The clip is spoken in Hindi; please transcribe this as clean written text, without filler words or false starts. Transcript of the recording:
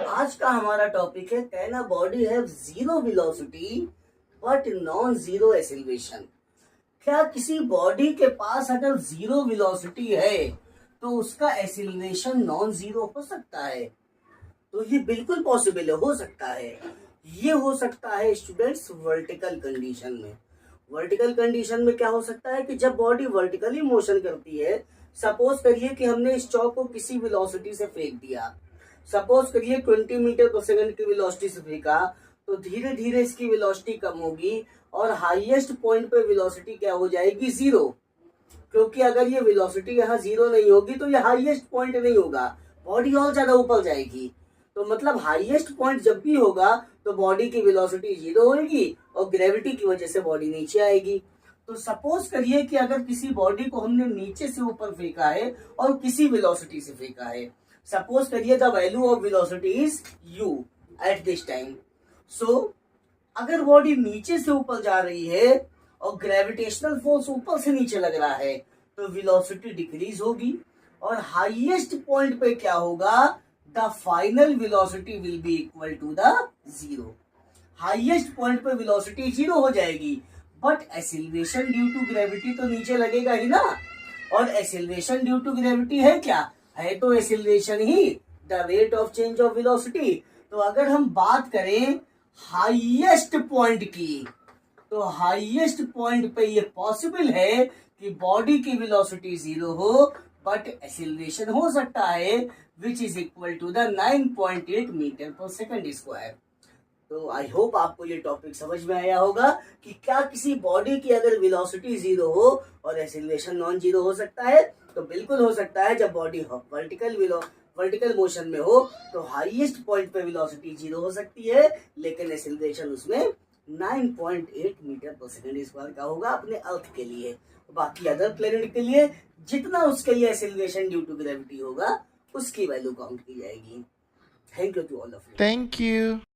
आज का हमारा टॉपिक है can a body have zero velocity but non zero acceleration. क्या किसी बॉडी के पास अगर जीरो वेलोसिटी है तो उसका एक्सेलरेशन नॉन जीरो हो सकता है? तो ये बिल्कुल पॉसिबल है, हो सकता है। ये हो सकता है स्टूडेंट्स वर्टिकल कंडीशन में। वर्टिकल कंडीशन में क्या हो सकता है कि जब बॉडी वर्टिकली मोशन करती है, सपोज करिए कि हमने इस चौक को किसी वेलोसिटी से फेंक दिया, सपोज करिए 20 मीटर पर सेकंड की वेलोसिटी से फेंका, तो धीरे धीरे इसकी वेलोसिटी कम होगी और हाईएस्ट पॉइंट पे वेलोसिटी क्या हो जाएगी? जीरो। क्योंकि अगर ये वेलोसिटी यहाँ जीरो नहीं होगी तो ये हाईएस्ट पॉइंट नहीं होगा, बॉडी और ज्यादा ऊपर जाएगी। तो मतलब हाईएस्ट पॉइंट जब भी होगा तो बॉडी की वेलोसिटी जीरो होगी और ग्रेविटी की वजह से बॉडी नीचे आएगी। तो सपोज करिए कि अगर किसी बॉडी को हमने नीचे से ऊपर फेंका है और किसी वेलोसिटी से फेंका है, सपोज करिए the value of velocity is u at this time. So अगर बॉडी नीचे से ऊपर जा रही है और ग्रेविटेशनल फोर्स ऊपर से नीचे लग रहा है तो वेलोसिटी डिक्रीज होगी और हाईएस्ट पॉइंट पे क्या होगा? The final velocity will be equal to the zero. Highest point पे वेलोसिटी जीरो हो जाएगी but acceleration due to gravity तो नीचे लगेगा ही ना। और एक्सेलरेशन ड्यू टू ग्रेविटी है क्या? है तो acceleration he, the rate of change of velocity. तो अगर हम बात करें हाईएस्ट पॉइंट की, तो हाईएस्ट पॉइंट पे ये पॉसिबल है कि बॉडी की वेलोसिटी जीरो हो बट एक्सेलरेशन हो सकता है which is equal to the 9.8 metre per second square. तो आई होप आपको ये टॉपिक समझ में आया होगा कि क्या किसी बॉडी की अगर वेलोसिटी जीरो हो और एक्सेलरेशन नॉन जीरो हो सकता है? तो बिल्कुल हो सकता है। जब बॉडी वर्टिकल मोशन में हो तो हाईएस्ट पॉइंट पे वेलोसिटी जीरो हो सकती है लेकिन एक्सेलरेशन उसमें 9.8 मीटर पर सेकंड स्क्वायर का होगा अपने अर्थ के लिए। बाकी अदर प्लेनेट के लिए जितना उसके लिए एक्सेलरेशन ड्यू टू ग्रेविटी होगा उसकी वैल्यू काउंट की जाएगी। Thank you to all of you. Thank you.